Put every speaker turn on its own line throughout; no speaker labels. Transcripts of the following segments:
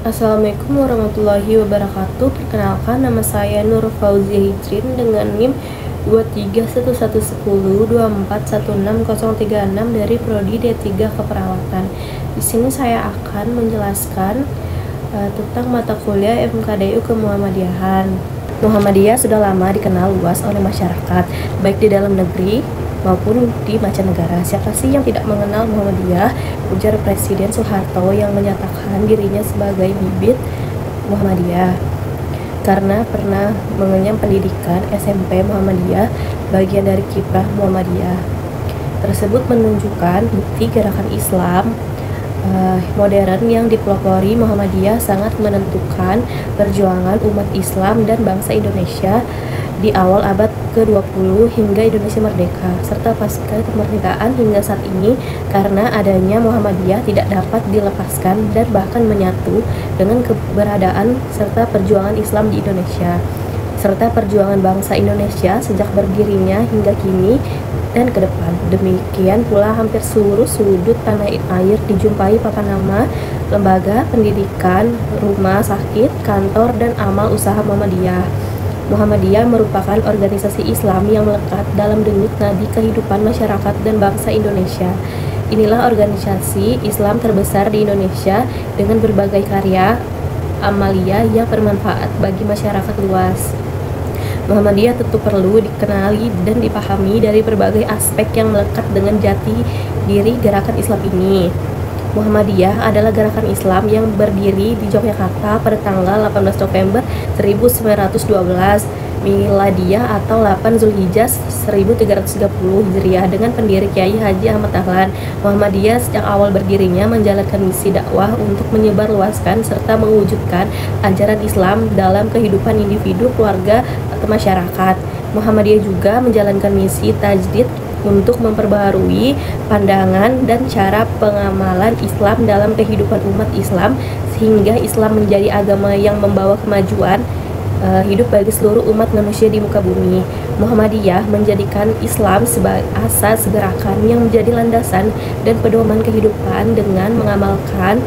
Assalamualaikum warahmatullahi wabarakatuh. Perkenalkan, nama saya Nur Fauzia Hijrin dengan NIM 231110241636 dari Prodi D3 Keperawatan. Di sini saya akan menjelaskan tentang mata kuliah MKDU Kemuhammadiyahan. Muhammadiyah sudah lama dikenal luas oleh masyarakat, baik di dalam negeri maupun di mancanegara. Siapa sih yang tidak mengenal Muhammadiyah? Ujar Presiden Soeharto yang menyatakan dirinya sebagai bibit Muhammadiyah karena pernah mengenyam pendidikan SMP Muhammadiyah, bagian dari kiprah Muhammadiyah. Tersebut menunjukkan bukti gerakan Islam modern yang dipelopori Muhammadiyah sangat menentukan perjuangan umat Islam dan bangsa Indonesia di awal abad ke-20 hingga Indonesia merdeka, serta pasca kemerdekaan hingga saat ini, karena adanya Muhammadiyah tidak dapat dilepaskan dan bahkan menyatu dengan keberadaan serta perjuangan Islam di Indonesia, serta perjuangan bangsa Indonesia sejak berdirinya hingga kini dan ke depan. Demikian pula hampir seluruh sudut tanah air dijumpai papan nama, lembaga pendidikan, rumah sakit, kantor, dan amal usaha Muhammadiyah. Muhammadiyah merupakan organisasi Islam yang melekat dalam denyut nadi kehidupan masyarakat dan bangsa Indonesia. Inilah organisasi Islam terbesar di Indonesia dengan berbagai karya amalia yang bermanfaat bagi masyarakat luas. Muhammadiyah tentu perlu dikenali dan dipahami dari berbagai aspek yang melekat dengan jati diri gerakan Islam ini. Muhammadiyah adalah gerakan Islam yang berdiri di Yogyakarta pada tanggal 18 November 1912 Miladiyah atau 8 Zulhijjah 1330 Hijriah dengan pendiri Kiai Haji Ahmad Dahlan. Muhammadiyah sejak awal berdirinya menjalankan misi dakwah untuk menyebarluaskan serta mewujudkan ajaran Islam dalam kehidupan individu, keluarga, atau masyarakat. Muhammadiyah juga menjalankan misi tajdid untuk memperbaharui pandangan dan cara pengamalan Islam dalam kehidupan umat Islam sehingga Islam menjadi agama yang membawa kemajuan hidup bagi seluruh umat manusia di muka bumi. Muhammadiyah menjadikan Islam sebagai asas gerakan yang menjadi landasan dan pedoman kehidupan dengan mengamalkan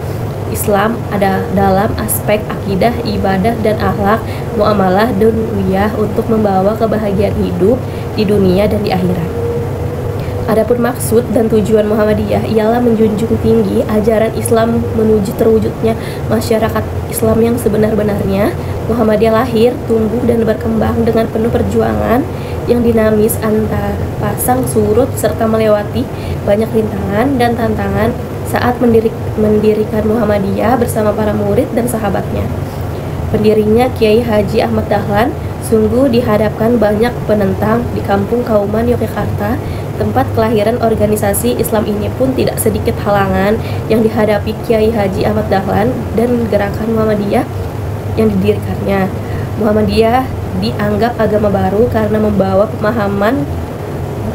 Islam ada dalam aspek akidah, ibadah, dan akhlak, muamalah dunia untuk membawa kebahagiaan hidup di dunia dan di akhirat. Adapun maksud dan tujuan Muhammadiyah ialah menjunjung tinggi ajaran Islam menuju terwujudnya masyarakat Islam yang sebenar-benarnya. Muhammadiyah lahir, tumbuh, dan berkembang dengan penuh perjuangan yang dinamis antar pasang surut serta melewati banyak rintangan dan tantangan saat mendirikan Muhammadiyah bersama para murid dan sahabatnya. Pendirinya Kiai Haji Ahmad Dahlan sungguh dihadapkan banyak penentang di kampung Kauman Yogyakarta. Tempat kelahiran organisasi Islam ini pun tidak sedikit halangan yang dihadapi Kiai Haji Ahmad Dahlan dan gerakan Muhammadiyah yang didirikannya. Muhammadiyah dianggap agama baru karena membawa pemahaman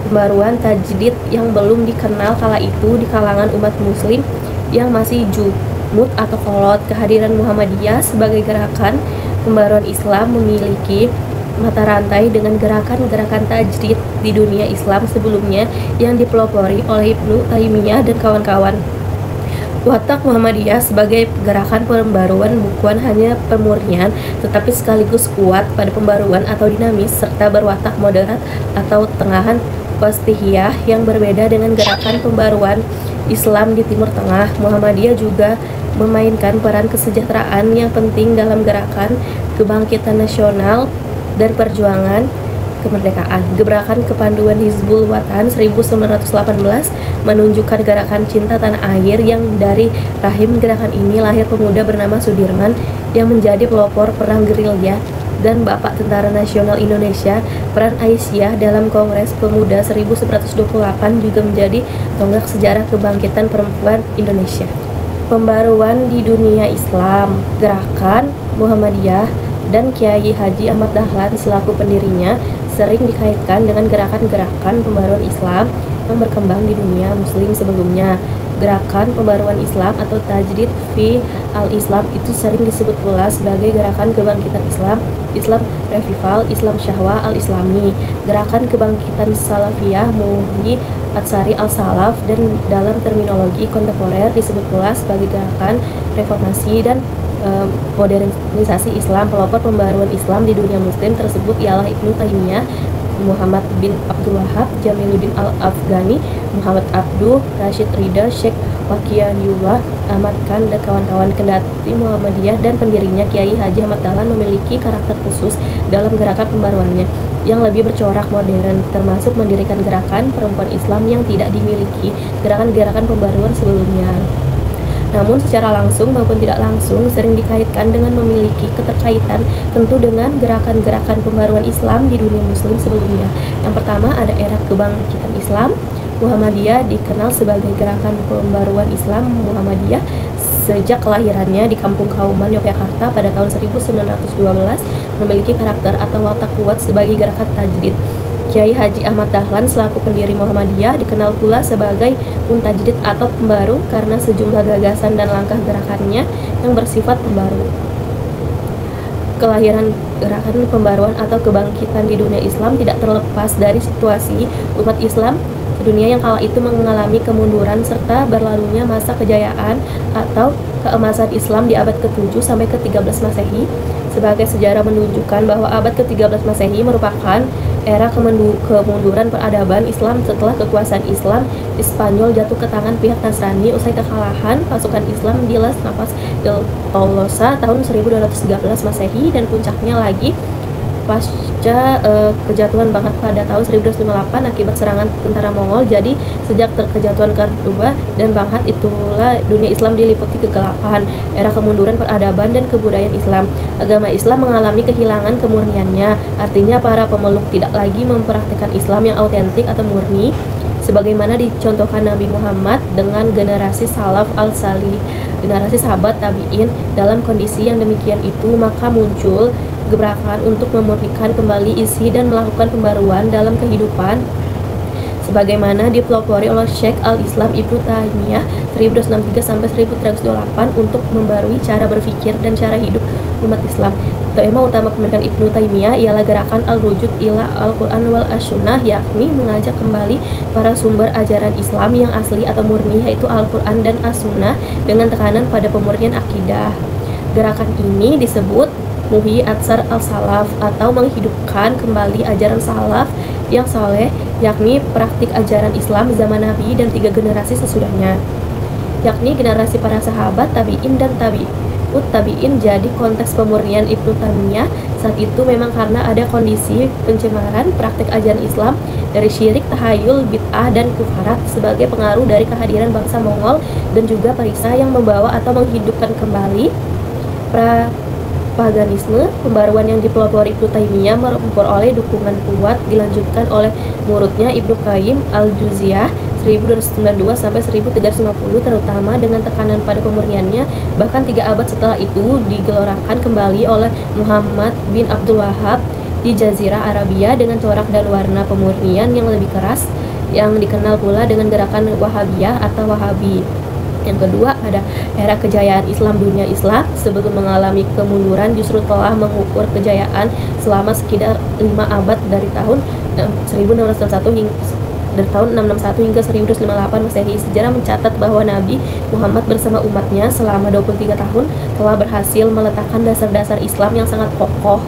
pembaruan tajdid yang belum dikenal kala itu di kalangan umat muslim yang masih jumud atau kolot. Kehadiran Muhammadiyah sebagai gerakan pembaruan Islam memiliki mata rantai dengan gerakan-gerakan tajdid di dunia Islam sebelumnya yang dipelopori oleh Ibnu Taimiyah dan kawan-kawan. Watak Muhammadiyah sebagai gerakan pembaruan bukan hanya pemurnian, tetapi sekaligus kuat pada pembaruan atau dinamis, serta berwatak moderat atau tengahan wastihiyah yang berbeda dengan gerakan pembaruan Islam di Timur Tengah. Muhammadiyah juga memainkan peran kesejahteraan yang penting dalam gerakan kebangkitan nasional dan perjuangan kemerdekaan. Gerakan Kepanduan Hizbul Wathan 1918 menunjukkan gerakan cinta tanah air yang dari rahim gerakan ini lahir pemuda bernama Sudirman yang menjadi pelopor perang gerilya dan Bapak Tentara Nasional Indonesia. Peran Aisyah dalam Kongres Pemuda 1928 juga menjadi tonggak sejarah kebangkitan perempuan Indonesia. Pembaruan di dunia Islam. Gerakan Muhammadiyah dan Kiai Haji Ahmad Dahlan selaku pendirinya sering dikaitkan dengan gerakan-gerakan pembaruan Islam yang berkembang di dunia muslim sebelumnya. Gerakan pembaruan Islam atau tajdid fi al-Islam itu sering disebut pula sebagai gerakan kebangkitan Islam, Islam Revival, Islam Syahwa al-Islami, gerakan kebangkitan Salafiyah, Muhyi Atsari al-Salaf, dan dalam terminologi kontemporer disebut pula sebagai gerakan reformasi dan modernisasi Islam. Pelopor pembaruan Islam di dunia muslim tersebut ialah Ibnu Taimiyah, Muhammad bin Abdul Wahab, Jamiluddin Al-Afghani, Muhammad Abduh, Rashid Ridha, Syekh Waqiyullah, Ahmad Khan, dan kawan-kawan. Kendati Muhammadiyah dan pendirinya Kiai Haji Ahmad Dahlan memiliki karakter khusus dalam gerakan pembaruannya yang lebih bercorak modern, termasuk mendirikan gerakan perempuan Islam yang tidak dimiliki gerakan-gerakan pembaruan sebelumnya. Namun secara langsung maupun tidak langsung sering dikaitkan dengan memiliki keterkaitan tentu dengan gerakan-gerakan pembaruan Islam di dunia muslim sebelumnya. Yang pertama ada era kebangkitan Islam. Muhammadiyah dikenal sebagai gerakan pembaruan Islam Muhammadiyah sejak kelahirannya di Kampung Kauman, Yogyakarta pada tahun 1912, memiliki karakter atau watak kuat sebagai gerakan tajdid. Kiai Haji Ahmad Dahlan selaku pendiri Muhammadiyah dikenal pula sebagai muntajdid atau pembaru karena sejumlah gagasan dan langkah gerakannya yang bersifat pembaru. Kelahiran gerakan pembaruan atau kebangkitan di dunia Islam tidak terlepas dari situasi umat Islam dunia yang kala itu mengalami kemunduran serta berlalunya masa kejayaan atau keemasan Islam di abad ke-7 sampai ke-13 Masehi. Sebagai sejarah menunjukkan bahwa abad ke-13 Masehi merupakan era kemunduran peradaban Islam setelah kekuasaan Islam di Spanyol jatuh ke tangan pihak Nasrani usai kekalahan pasukan Islam di Las Navas de Tolosa tahun 1213 Masehi, dan puncaknya lagi pasca kejatuhan Bangka pada tahun 1258 akibat serangan tentara Mongol. Jadi sejak terkejatuhan kedua dan Bangka itulah dunia Islam diliputi kegelapan, era kemunduran peradaban dan kebudayaan Islam. Agama Islam mengalami kehilangan kemurniannya, artinya para pemeluk tidak lagi mempraktikkan Islam yang autentik atau murni sebagaimana dicontohkan Nabi Muhammad dengan generasi salaf al-salih, generasi sahabat tabi'in. Dalam kondisi yang demikian itu, maka muncul gebrakan untuk memurnikan kembali isi dan melakukan pembaruan dalam kehidupan sebagaimana dipelopori oleh Syekh Al-Islam Ibnu Taimiyah 1263 sampai 1328 untuk membarui cara berpikir dan cara hidup umat Islam. Tema utama pemikiran Ibnu Taimiyah ialah gerakan al-rujud ila al-Quran wal as-sunnah, yakni mengajak kembali para sumber ajaran Islam yang asli atau murni, yaitu Al-Quran dan as-sunnah, dengan tekanan pada pemurnian akidah. Gerakan ini disebut Muhyi Atsar al-Salaf atau menghidupkan kembali ajaran salaf yang saleh, yakni praktik ajaran Islam zaman Nabi dan 3 generasi sesudahnya, yakni generasi para sahabat, tabi'in dan tabi'ut tabi'in. Jadi konteks pemurnian Ibnu Taimiyah saat itu memang karena ada kondisi pencemaran praktik ajaran Islam dari syirik, tahayul, bid'ah, dan kufarat sebagai pengaruh dari kehadiran bangsa Mongol dan juga Persia yang membawa atau menghidupkan kembali paganisme. Pembaruan yang dipelopori Ibnu Taimiyah memperoleh dukungan kuat dilanjutkan oleh muridnya Ibnu Qayyim al-Jauziyah 1292 sampai 1350, terutama dengan tekanan pada pemurniannya. Bahkan 3 abad setelah itu digelorakan kembali oleh Muhammad bin Abdul Wahab di Jazirah Arabia dengan corak dan warna pemurnian yang lebih keras, yang dikenal pula dengan gerakan Wahabiyah atau Wahabi. Yang kedua ada era kejayaan Islam. Dunia Islam sebelum mengalami kemunduran justru telah mengukur kejayaan selama sekitar 5 abad dari tahun 1661 hingga 1258 Masehi. Sejarah mencatat bahwa Nabi Muhammad bersama umatnya selama 23 tahun telah berhasil meletakkan dasar-dasar Islam yang sangat kokoh.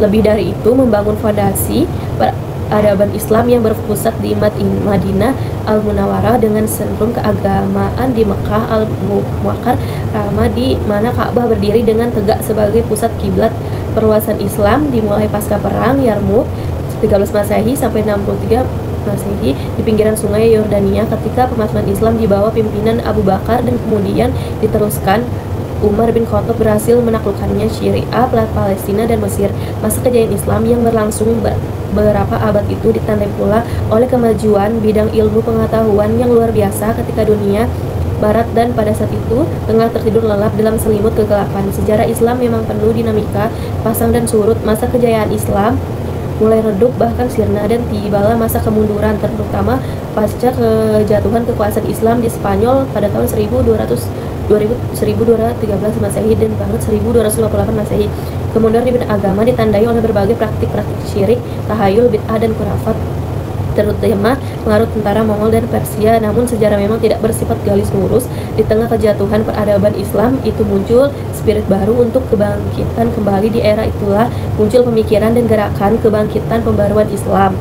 Lebih dari itu, membangun fondasi peradaban Islam yang berpusat di Madinah Al-Munawwarah dengan sentrum keagamaan di Mekah Al-Mukarramah, di mana Ka'bah berdiri dengan tegak sebagai pusat kiblat. Perluasan Islam dimulai pasca perang Yarmuk 13 Masehi sampai 63 Masehi di pinggiran sungai Yordania ketika pemasaran Islam di bawah pimpinan Abu Bakar, dan kemudian diteruskan Umar bin Khattab berhasil menaklukkannya Syria, Palestina, dan Mesir. Masa kejayaan Islam yang berlangsung beberapa abad itu ditandai pula oleh kemajuan bidang ilmu pengetahuan yang luar biasa ketika dunia Barat dan pada saat itu tengah tertidur lelap dalam selimut kegelapan. Sejarah Islam memang penuh dinamika, pasang dan surut. Masa kejayaan Islam mulai redup bahkan sirna, dan tibalah masa kemunduran, terutama pasca kejatuhan kekuasaan Islam di Spanyol pada tahun 1213 Masehi dan banget 1258 Masehi. Kemunduran di bidang agama ditandai oleh berbagai praktik-praktik syirik, tahayul, bid'ah, dan khurafat. terutama pengaruh tentara Mongol dan Persia. Namun sejarah memang tidak bersifat garis lurus. Di tengah kejatuhan peradaban Islam itu muncul spirit baru untuk kebangkitan kembali. Di era itulah muncul pemikiran dan gerakan kebangkitan pembaruan Islam.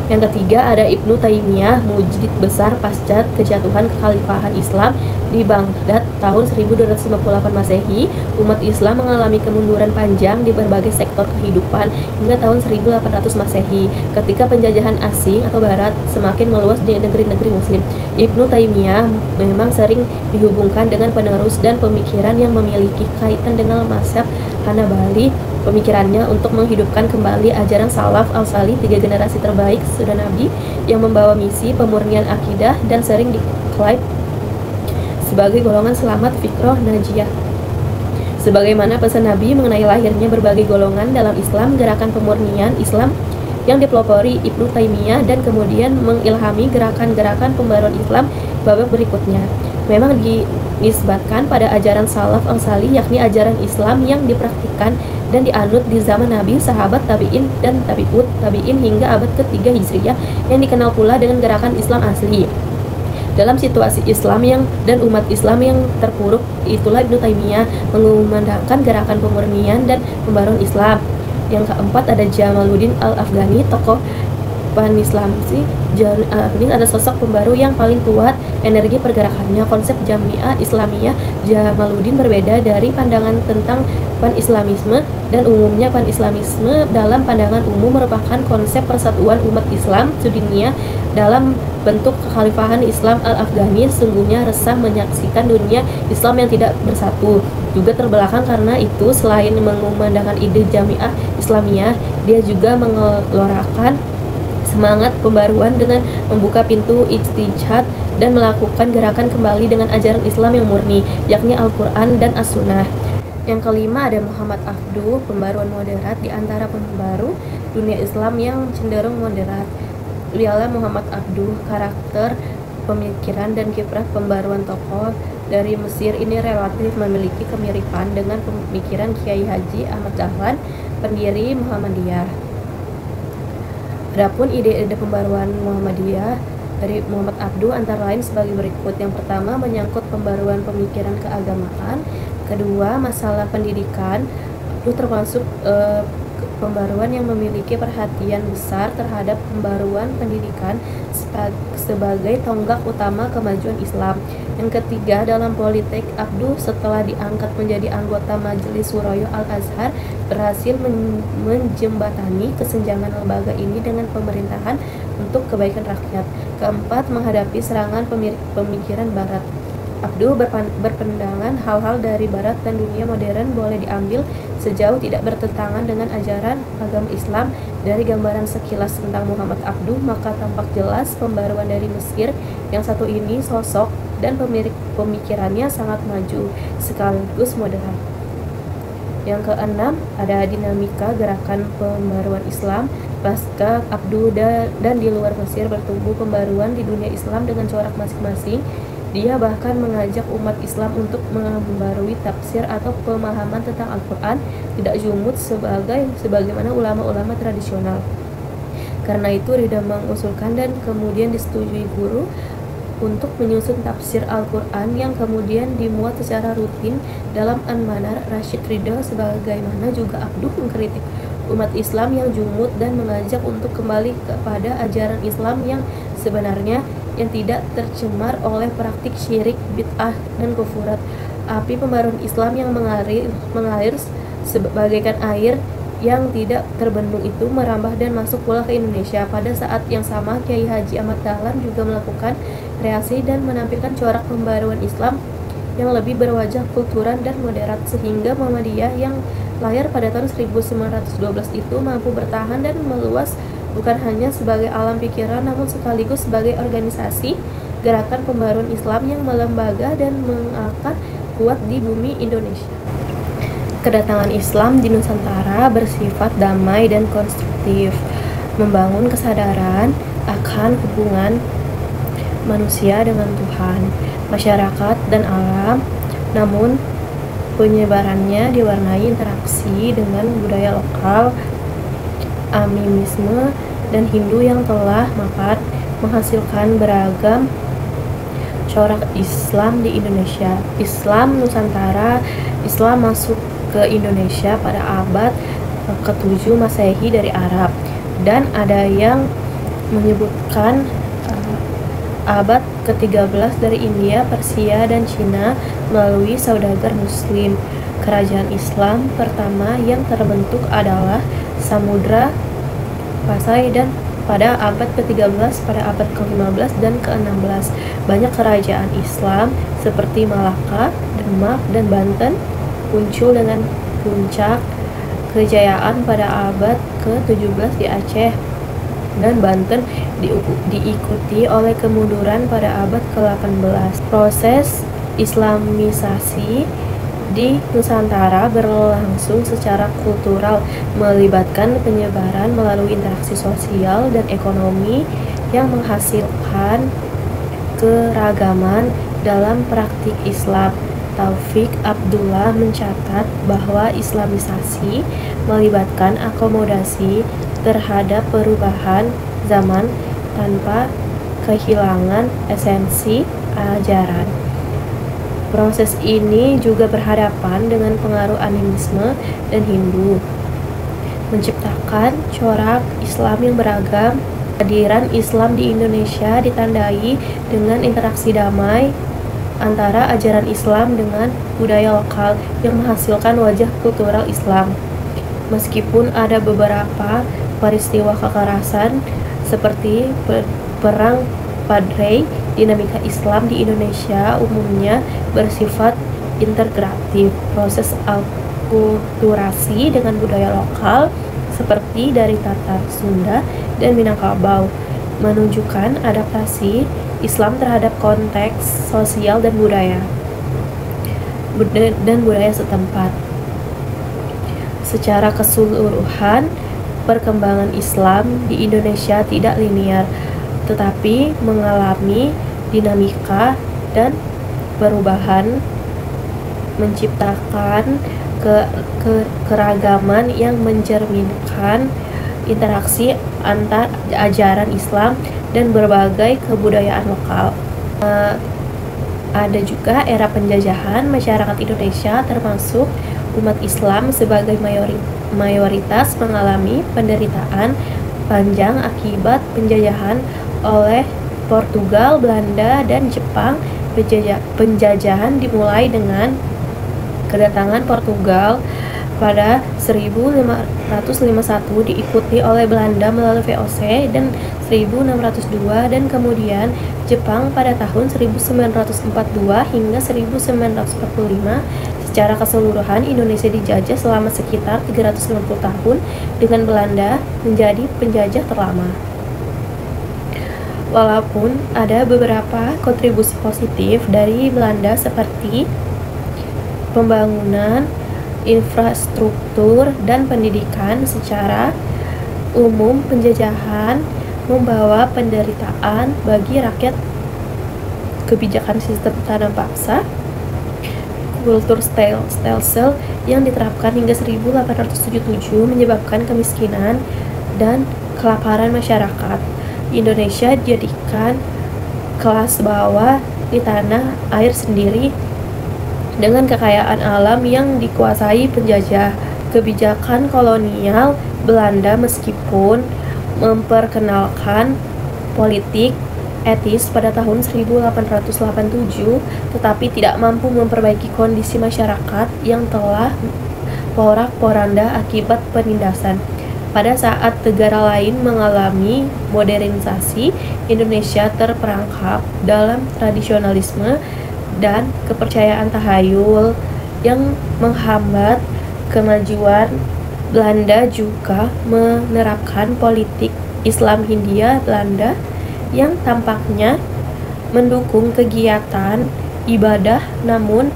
Yang ketiga ada Ibnu Taimiyah, mujaddid besar pasca kejatuhan kekhalifahan Islam di Baghdad tahun 1258 Masehi. Umat Islam mengalami kemunduran panjang di berbagai sektor kehidupan hingga tahun 1800 Masehi ketika penjajahan asing atau barat semakin meluas di negeri-negeri muslim. Ibnu Taimiyah memang sering dihubungkan dengan penerus dan pemikiran yang memiliki kaitan dengan mazhab Hanbali. Pemikirannya untuk menghidupkan kembali ajaran salaf al-salih, 3 generasi terbaik sesudah Nabi yang membawa misi pemurnian akidah dan sering diklaim sebagai golongan selamat fikrah najiyah. Sebagaimana pesan Nabi mengenai lahirnya berbagai golongan dalam Islam, gerakan pemurnian Islam yang dipelopori Ibnu Taimiyah dan kemudian mengilhami gerakan-gerakan pembaruan Islam babak berikutnya memang dinisbatkan pada ajaran salaf al-salih, yakni ajaran Islam yang dipraktikkan dan dianut di zaman Nabi, sahabat, tabi'in, dan tabi'ut tabi'in hingga abad ke-3 Hijriah, yang dikenal pula dengan gerakan Islam asli. Dalam situasi Islam dan umat Islam yang terpuruk, itulah Ibnu Taimiyah mengumandangkan gerakan pemurnian dan pembaruan Islam. Yang keempat ada Jamaluddin al-Afghani, tokoh Pan-Islamsi. Ini ada sosok pembaru yang paling kuat energi pergerakannya. Konsep Jamiah Islamiyah Jamaluddin berbeda dari pandangan tentang pan-islamisme, dan umumnya pan-islamisme dalam pandangan umum merupakan konsep persatuan umat Islam sedunia dalam bentuk kekhalifahan Islam al-Afghani. Sungguhnya resah menyaksikan dunia Islam yang tidak bersatu, juga terbelakang. Karena itu selain mengumandangkan ide Jamiah Islamiyah, dia juga mengelorakan semangat pembaruan dengan membuka pintu ijtihad dan melakukan gerakan kembali dengan ajaran Islam yang murni, yakni Al-Quran dan As-Sunnah. Yang kelima ada Muhammad Abduh, pembaruan moderat. Di antara pembaru dunia Islam yang cenderung moderat ialah Muhammad Abduh. Karakter, pemikiran, dan kiprah pembaruan tokoh dari Mesir ini relatif memiliki kemiripan dengan pemikiran Kiai Haji Ahmad Dahlan, pendiri Muhammadiyah. Adapun ide-ide pembaruan Muhammadiyah dari Muhammad Abduh antara lain sebagai berikut. Yang pertama menyangkut pembaruan pemikiran keagamaan. Kedua, masalah pendidikan. Abduh termasuk pembaruan yang memiliki perhatian besar terhadap pembaruan pendidikan sebagai tonggak utama kemajuan Islam. Yang ketiga, dalam politik, Abduh setelah diangkat menjadi anggota Majelis Syuro Al-Azhar berhasil menjembatani kesenjangan lembaga ini dengan pemerintahan untuk kebaikan rakyat. Keempat, menghadapi serangan pemikiran Barat. Abduh berpandangan hal-hal dari Barat dan dunia modern boleh diambil sejauh tidak bertentangan dengan ajaran agama Islam. Dari gambaran sekilas tentang Muhammad Abduh, maka tampak jelas pembaruan dari Mesir. Yang satu ini sosok dan pemikirannya sangat maju sekaligus moderat. Yang keenam ada dinamika gerakan pembaruan Islam pasca Abduh dan di luar Mesir bertumbuh pembaruan di dunia Islam dengan corak masing-masing. Dia bahkan mengajak umat Islam untuk membarui tafsir atau pemahaman tentang Al-Quran, tidak jumud sebagaimana ulama-ulama tradisional. Karena itu Ridha mengusulkan dan kemudian disetujui guru untuk menyusun tafsir Al-Quran yang kemudian dimuat secara rutin dalam An-Manar. Rashid Ridha sebagaimana juga Abduh mengkritik umat Islam yang jumud dan mengajak untuk kembali kepada ajaran Islam yang sebenarnya, yang tidak tercemar oleh praktik syirik, bid'ah, dan kufurat. Api pembaruan Islam yang mengalir sebagaikan air yang tidak terbendung itu merambah dan masuk pula ke Indonesia. Pada saat yang sama, Kiai Haji Ahmad Dahlan juga melakukan kreasi dan menampilkan corak pembaruan Islam yang lebih berwajah kulturan dan moderat, sehingga Muhammadiyah yang lahir pada tahun 1912 itu mampu bertahan dan meluas bukan hanya sebagai alam pikiran, namun sekaligus sebagai organisasi gerakan pembaruan Islam yang melembaga dan mengakar kuat di bumi Indonesia. Kedatangan Islam di Nusantara bersifat damai dan konstruktif, membangun kesadaran akan hubungan manusia dengan Tuhan, masyarakat, dan alam. Namun penyebarannya diwarnai interaksi dengan budaya lokal, animisme, dan Hindu yang telah mapan menghasilkan beragam corak Islam di Indonesia. Islam Nusantara, Islam masuk ke Indonesia pada abad ke-7 Masehi dari Arab, dan ada yang menyebutkan abad ke-13 dari India, Persia, dan Cina melalui saudagar Muslim. Kerajaan Islam pertama yang terbentuk adalah Samudra Pasai dan pada abad ke-13, pada abad ke-15 dan ke-16. Banyak kerajaan Islam seperti Malaka, Demak, dan Banten muncul dengan puncak kejayaan pada abad ke-17 di Aceh dan Banten diikuti oleh kemunduran pada abad ke-18. Proses Islamisasi di Nusantara berlangsung secara kultural, melibatkan penyebaran melalui interaksi sosial dan ekonomi yang menghasilkan keragaman dalam praktik Islam. Taufik Abdullah mencatat bahwa Islamisasi melibatkan akomodasi terhadap perubahan zaman tanpa kehilangan esensi ajaran. Proses ini juga berhadapan dengan pengaruh animisme dan Hindu, menciptakan corak Islam yang beragam. Kehadiran Islam di Indonesia ditandai dengan interaksi damai antara ajaran Islam dengan budaya lokal yang menghasilkan wajah kultural Islam. Meskipun ada beberapa peristiwa kekerasan seperti perang Padre, dinamika Islam di Indonesia umumnya bersifat integratif. Proses akulturasi dengan budaya lokal seperti dari Tatar, Sunda, dan Minangkabau menunjukkan adaptasi Islam terhadap konteks sosial dan budaya setempat. Secara keseluruhan, perkembangan Islam di Indonesia tidak linear, tetapi mengalami dinamika dan perubahan, menciptakan keragaman yang mencerminkan interaksi antar ajaran Islam dan berbagai kebudayaan lokal. Ada juga era penjajahan. Masyarakat Indonesia termasuk umat Islam sebagai mayoritas mengalami penderitaan panjang akibat penjajahan oleh Portugal, Belanda, dan Jepang. Penjajahan dimulai dengan kedatangan Portugal pada 1551, diikuti oleh Belanda melalui VOC dan 1602, dan kemudian Jepang pada tahun 1942 hingga 1945. Secara keseluruhan, Indonesia dijajah selama sekitar 350 tahun dengan Belanda menjadi penjajah terlama. Walaupun ada beberapa kontribusi positif dari Belanda seperti pembangunan infrastruktur dan pendidikan, secara umum penjajahan membawa penderitaan bagi rakyat. Kebijakan sistem tanam paksa, kultur stelsel yang diterapkan hingga 1877 menyebabkan kemiskinan dan kelaparan masyarakat. Indonesia dijadikan kelas bawah di tanah air sendiri dengan kekayaan alam yang dikuasai penjajah. Kebijakan kolonial Belanda meskipun memperkenalkan politik etis pada tahun 1887, tetapi tidak mampu memperbaiki kondisi masyarakat yang telah porak-poranda akibat penindasan. Pada saat negara lain mengalami modernisasi, Indonesia terperangkap dalam tradisionalisme dan kepercayaan tahayul yang menghambat kemajuan. Belanda juga menerapkan politik Islam Hindia Belanda yang tampaknya mendukung kegiatan ibadah, namun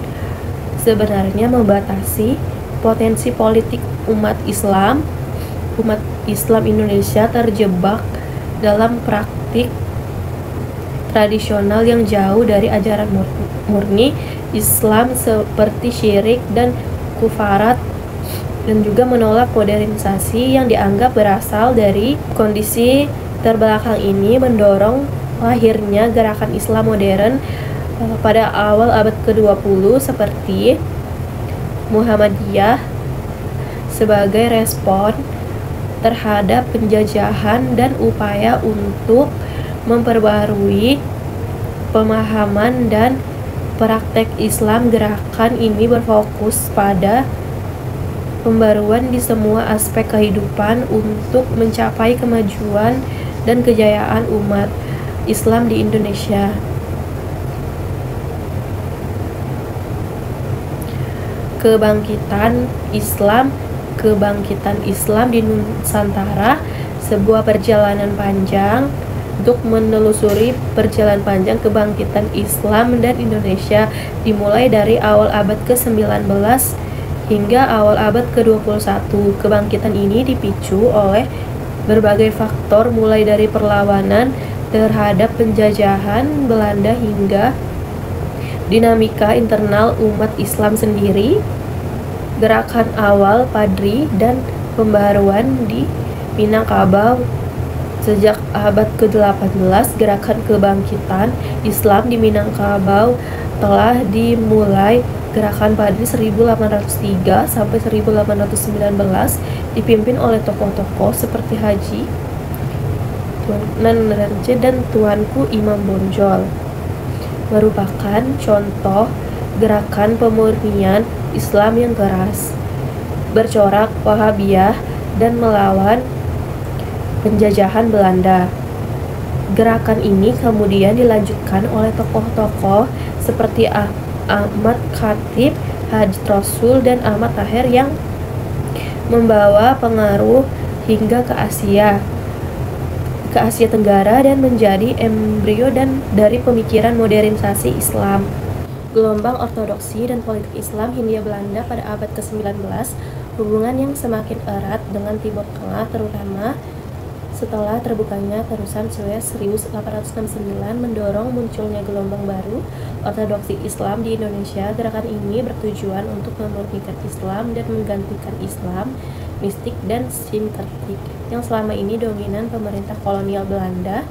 sebenarnya membatasi potensi politik umat Islam. Umat Islam Indonesia terjebak dalam praktik tradisional yang jauh dari ajaran murni Islam seperti syirik dan kufarat dan juga menolak modernisasi yang dianggap berasal dari kondisi terbelakang ini mendorong lahirnya gerakan Islam modern pada awal abad ke-20 seperti Muhammadiyah sebagai respon terhadap penjajahan dan upaya untuk memperbarui pemahaman dan praktek Islam. Gerakan ini berfokus pada pembaruan di semua aspek kehidupan untuk mencapai kemajuan dan kejayaan umat Islam di Indonesia. Kebangkitan Islam di Nusantara, sebuah perjalanan panjang untuk menelusuri perjalanan panjang kebangkitan Islam dan Indonesia dimulai dari awal abad ke-19 hingga awal abad ke-21. Kebangkitan ini dipicu oleh berbagai faktor mulai dari perlawanan terhadap penjajahan Belanda hingga dinamika internal umat Islam sendiri, gerakan awal Padri dan pembaruan di Minangkabau. Sejak abad ke-18, gerakan kebangkitan Islam di Minangkabau telah dimulai. Gerakan Padri 1803 sampai 1819 dipimpin oleh tokoh-tokoh seperti Haji Tunan Raja dan Tuanku Imam Bonjol, merupakan contoh gerakan pemurnian Islam yang keras, bercorak Wahabiyah dan melawan penjajahan Belanda. Gerakan ini kemudian dilanjutkan oleh tokoh-tokoh seperti Ahmad Khatib, Haji Rasul, dan Ahmad Tahir yang membawa pengaruh hingga ke Asia Tenggara dan menjadi embrio dari pemikiran modernisasi Islam. Gelombang ortodoksi dan politik Islam Hindia Belanda pada abad ke-19, hubungan yang semakin erat dengan Timur Tengah, terutama setelah terbukanya terusan Suez 1869, mendorong munculnya gelombang baru ortodoksi Islam di Indonesia. Gerakan ini bertujuan untuk memurnikan Islam dan menggantikan Islam mistik dan sinkretik yang selama ini dominan pemerintah kolonial Belanda,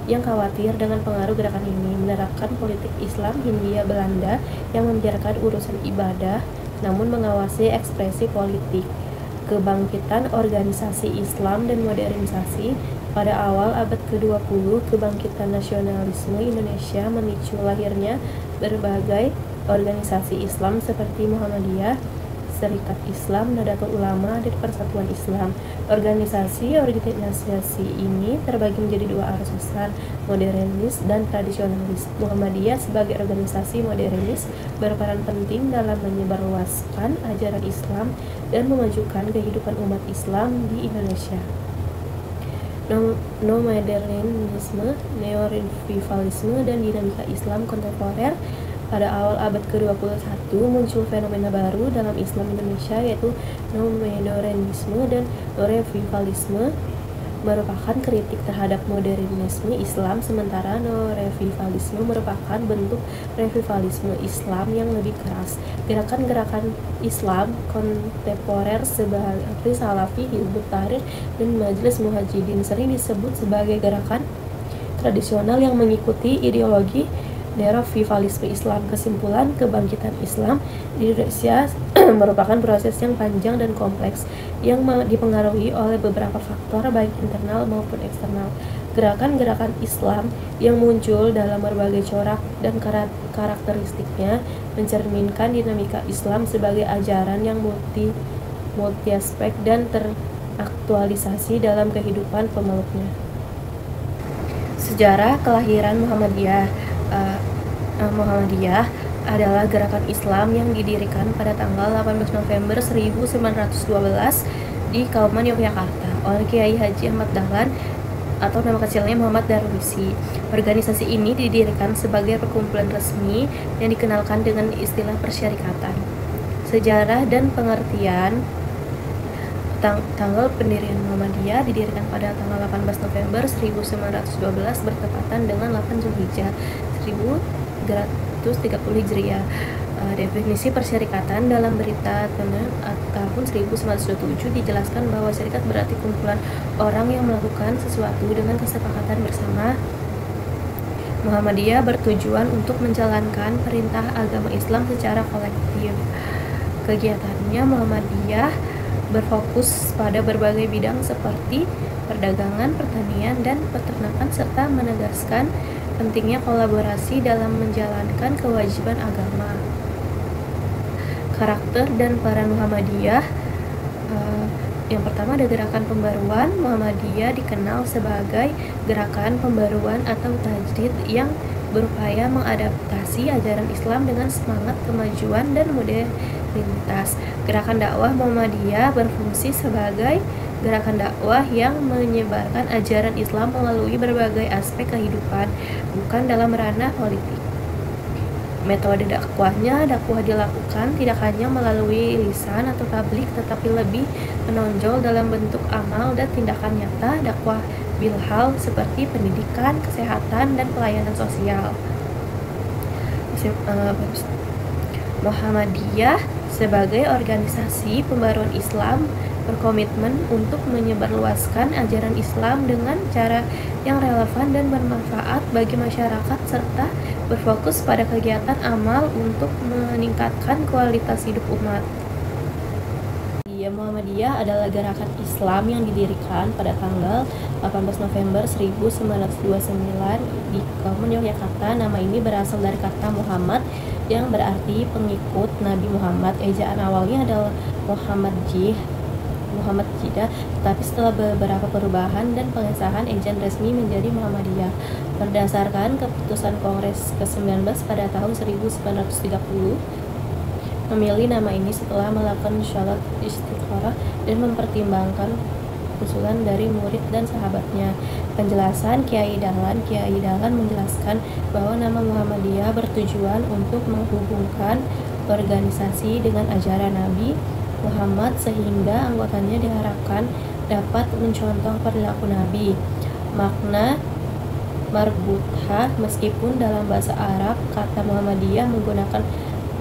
yang khawatir dengan pengaruh gerakan ini menerapkan politik Islam Hindia Belanda yang membiarkan urusan ibadah namun mengawasi ekspresi politik. Kebangkitan organisasi Islam dan modernisasi pada awal abad ke-20, kebangkitan nasionalisme Indonesia memicu lahirnya berbagai organisasi Islam seperti Muhammadiyah, Serikat Islam, Nahdlatul Ulama, dan Persatuan Islam. Organisasi ini terbagi menjadi dua arus besar, modernis dan tradisionalis. Muhammadiyah sebagai organisasi modernis berperan penting dalam menyebarluaskan ajaran Islam dan memajukan kehidupan umat Islam di Indonesia. Neomodernisme, neorevivalisme, dan dinamika Islam kontemporer. Pada awal abad ke-21 muncul fenomena baru dalam Islam Indonesia, yaitu neomodernisme dan revivalisme, merupakan kritik terhadap modernisme Islam, sementara neorevivalisme merupakan bentuk revivalisme Islam yang lebih keras. Gerakan-gerakan Islam kontemporer seperti Salafi, Hizbut Tahrir, dan Majelis Muhajidin sering disebut sebagai gerakan tradisional yang mengikuti ideologi nerevivalisme Islam. Kesimpulan, kebangkitan Islam di Indonesia merupakan proses yang panjang dan kompleks yang dipengaruhi oleh beberapa faktor baik internal maupun eksternal. Gerakan-gerakan Islam yang muncul dalam berbagai corak dan karakteristiknya mencerminkan dinamika Islam sebagai ajaran yang multi aspek dan teraktualisasi dalam kehidupan pemeluknya. Sejarah kelahiran Muhammadiyah adalah gerakan Islam yang didirikan pada tanggal 18 November 1912 di Kauman, Yogyakarta oleh Kiai Haji Ahmad Dahlan atau nama kecilnya Muhammad Darwisi. Organisasi ini didirikan sebagai perkumpulan resmi yang dikenalkan dengan istilah persyarikatan. Sejarah dan pengertian. Tanggal pendirian Muhammadiyah didirikan pada tanggal 18 November 1912 bertepatan dengan 8 Zulhijjah 1330 Hijriah. Definisi persyarikatan dalam berita tahun 1927 dijelaskan bahwa syarikat berarti kumpulan orang yang melakukan sesuatu dengan kesepakatan bersama. Muhammadiyah bertujuan untuk menjalankan perintah agama Islam secara kolektif. Kegiatannya Muhammadiyah berfokus pada berbagai bidang seperti perdagangan, pertanian, dan peternakan serta menegaskan pentingnya kolaborasi dalam menjalankan kewajiban agama. Karakter dan peran Muhammadiyah. Yang pertama ada gerakan pembaruan. Muhammadiyah dikenal sebagai gerakan pembaruan atau tajdid yang berupaya mengadaptasi ajaran Islam dengan semangat kemajuan dan modernitas. Gerakan dakwah Muhammadiyah berfungsi sebagai gerakan dakwah yang menyebarkan ajaran Islam melalui berbagai aspek kehidupan, bukan dalam ranah politik. Metode dakwahnya, dakwah dilakukan tidak hanya melalui lisan atau tablik, tetapi lebih menonjol dalam bentuk amal dan tindakan nyata. Dakwah bilhal seperti pendidikan, kesehatan, dan pelayanan sosial. Muhammadiyah sebagai organisasi pembaruan Islam berkomitmen untuk menyebarluaskan ajaran Islam dengan cara yang relevan dan bermanfaat bagi masyarakat serta berfokus pada kegiatan amal untuk meningkatkan kualitas hidup umat. Muhammadiyah adalah gerakan Islam yang didirikan pada tanggal 18 November 1929 di Kauman, Yogyakarta. Nama ini berasal dari kata Muhammad yang berarti pengikut Nabi Muhammad. Ejaan awalnya adalah Muhammad Jidah, tetapi setelah beberapa perubahan dan pengesahan ejaan resmi menjadi Muhammadiyah. Berdasarkan keputusan Kongres ke-19 pada tahun 1930, memilih nama ini setelah melakukan syarat istikharah dan mempertimbangkan usulan dari murid dan sahabatnya. Penjelasan Kiai Dahlan menjelaskan bahwa nama Muhammadiyah bertujuan untuk menghubungkan organisasi dengan ajaran Nabi Muhammad sehingga anggotanya diharapkan dapat mencontoh perilaku Nabi. Makna marbutah, meskipun dalam bahasa Arab kata Muhammadiyah menggunakan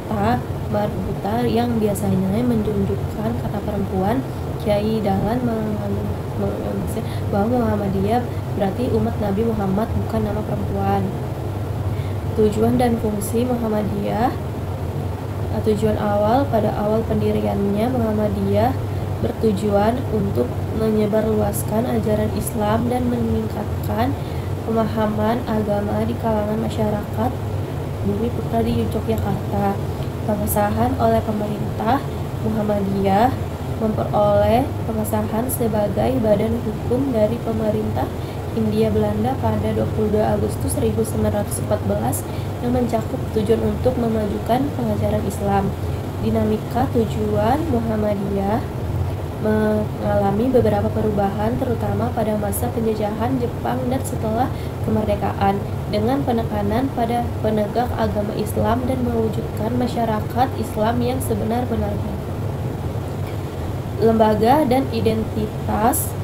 ta marbutah yang biasanya menunjukkan kata perempuan, Kiai Dahlan menganalisis bahwa Muhammadiyah berarti umat Nabi Muhammad, bukan nama perempuan. Tujuan dan fungsi Muhammadiyah. Tujuan awal pada awal pendiriannya, Muhammadiyah bertujuan untuk menyebarluaskan ajaran Islam dan meningkatkan pemahaman agama di kalangan masyarakat Bumi Putra di Yogyakarta. Pengesahan oleh pemerintah, Muhammadiyah memperoleh pengesahan sebagai badan hukum dari pemerintah Hindia Belanda pada 22 Agustus 1914 yang mencakup tujuan untuk memajukan pengajaran Islam. Dinamika tujuan Muhammadiyah mengalami beberapa perubahan terutama pada masa penjajahan Jepang dan setelah kemerdekaan, dengan penekanan pada penegak agama Islam dan mewujudkan masyarakat Islam yang sebenar-benarnya. Lembaga dan identitas.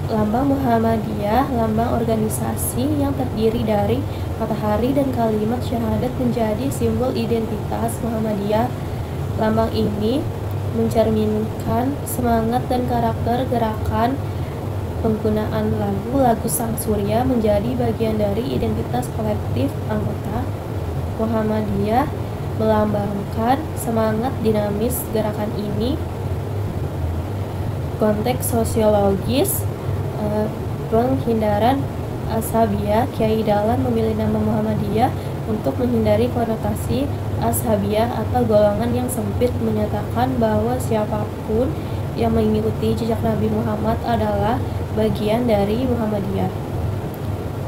Lambang Muhammadiyah, lambang organisasi yang terdiri dari matahari dan kalimat syahadat, menjadi simbol identitas Muhammadiyah. Lambang ini mencerminkan semangat dan karakter gerakan. Penggunaan lagu Sang Surya menjadi bagian dari identitas kolektif anggota Muhammadiyah, melambangkan semangat dinamis gerakan ini. Konteks sosiologis. Penghindaran ashabiyah. Kiai Dahlan memilih nama Muhammadiyah untuk menghindari konotasi ashabiyah atau golongan yang sempit, menyatakan bahwa siapapun yang mengikuti jejak Nabi Muhammad adalah bagian dari Muhammadiyah.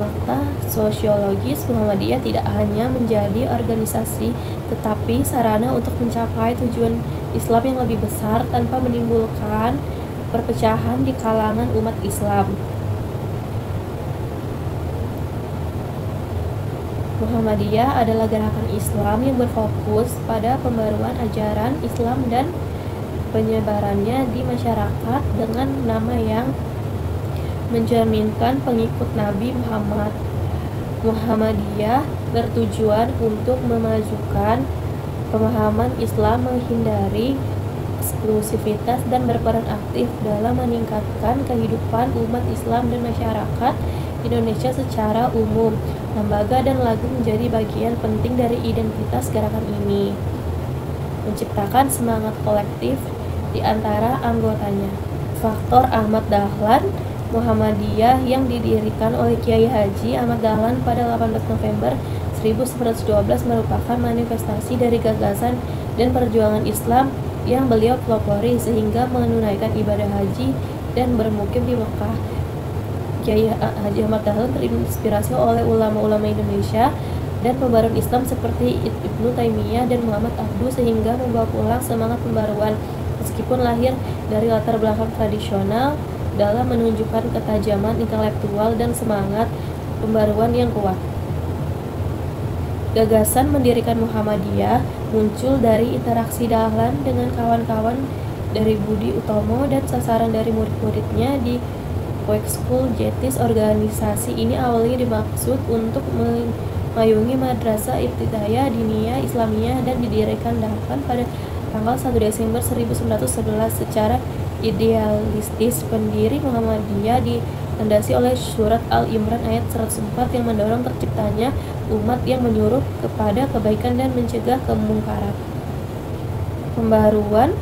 Fakta sosiologis. Muhammadiyah tidak hanya menjadi organisasi tetapi sarana untuk mencapai tujuan Islam yang lebih besar tanpa menimbulkan perpecahan di kalangan umat Islam. Muhammadiyah adalah gerakan Islam yang berfokus pada pembaruan ajaran Islam dan penyebarannya di masyarakat dengan nama yang mencerminkan pengikut Nabi Muhammad. Muhammadiyah bertujuan untuk memajukan pemahaman Islam, menghindari eksklusivitas, dan berperan aktif dalam meningkatkan kehidupan umat Islam dan masyarakat Indonesia secara umum. Lembaga dan lagu menjadi bagian penting dari identitas gerakan ini, menciptakan semangat kolektif di antara anggotanya. Faktor Ahmad Dahlan Muhammadiyah yang didirikan oleh Kiai Haji Ahmad Dahlan pada 18 November 1912 merupakan manifestasi dari gagasan dan perjuangan Islam yang beliau pelopori sehingga menunaikan ibadah haji dan bermukim di Mekah. Kiai Haji Ahmad Dahlan terinspirasi oleh ulama-ulama Indonesia dan pembaruan Islam seperti Ibnu Taimiyah dan Muhammad Abduh sehingga membawa pulang semangat pembaruan meskipun lahir dari latar belakang tradisional dalam menunjukkan ketajaman intelektual dan semangat pembaruan yang kuat. Gagasan mendirikan Muhammadiyah muncul dari interaksi Dahlan dengan kawan-kawan dari Budi Utomo dan sasaran dari murid-muridnya di School Jetis. Organisasi ini awalnya dimaksud untuk memayungi Madrasah Ibtidaiyah Diniyah Islamiyah dan didirikan Dahlan pada tanggal 1 Desember 1911 secara idealistis. Pendiri Muhammadiyah dilandasi oleh surat Al-Imran ayat 104 yang mendorong terciptanya umat yang menyuruh kepada kebaikan dan mencegah kemungkaran. Pembaruan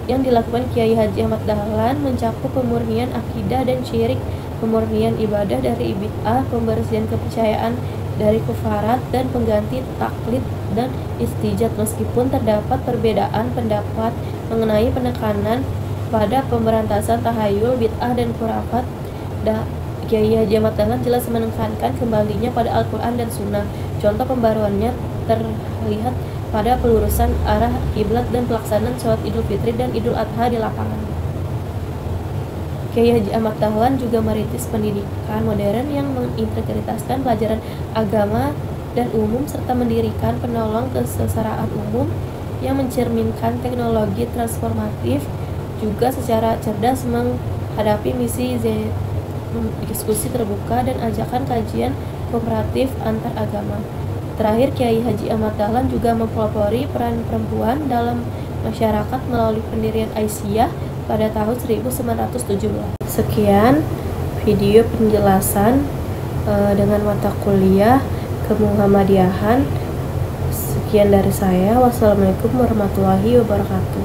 yang dilakukan Kiai Haji Ahmad Dahlan mencakup pemurnian akidah dan syirik, pemurnian ibadah dari bid'ah, pembersihan kepercayaan dari kufarat, dan pengganti taklid dan istijat. Meskipun terdapat perbedaan pendapat mengenai penekanan pada pemberantasan tahayul, bid'ah, dan khurafat, Kiai Haji Ahmad Dahlan jelas menekankan kembalinya pada Al-Quran dan Sunnah. Contoh pembaruannya terlihat pada pelurusan arah kiblat dan pelaksanaan sholat Idul Fitri dan Idul Adha di lapangan. Kiai Haji Ahmad Dahlan juga merintis pendidikan modern yang mengintegritaskan pelajaran agama dan umum serta mendirikan penolong kesetaraan umum yang mencerminkan teknologi transformatif. Juga secara cerdas menghadapi misi diskusi terbuka dan ajakan kajian kooperatif antar agama. Terakhir, Kiai Haji Ahmad Dahlan juga mempelopori peran perempuan dalam masyarakat melalui pendirian Aisyah pada tahun 1917. Sekian video penjelasan dengan mata kuliah Kemuhammadiyahan. Sekian dari saya. Wassalamualaikum warahmatullahi wabarakatuh.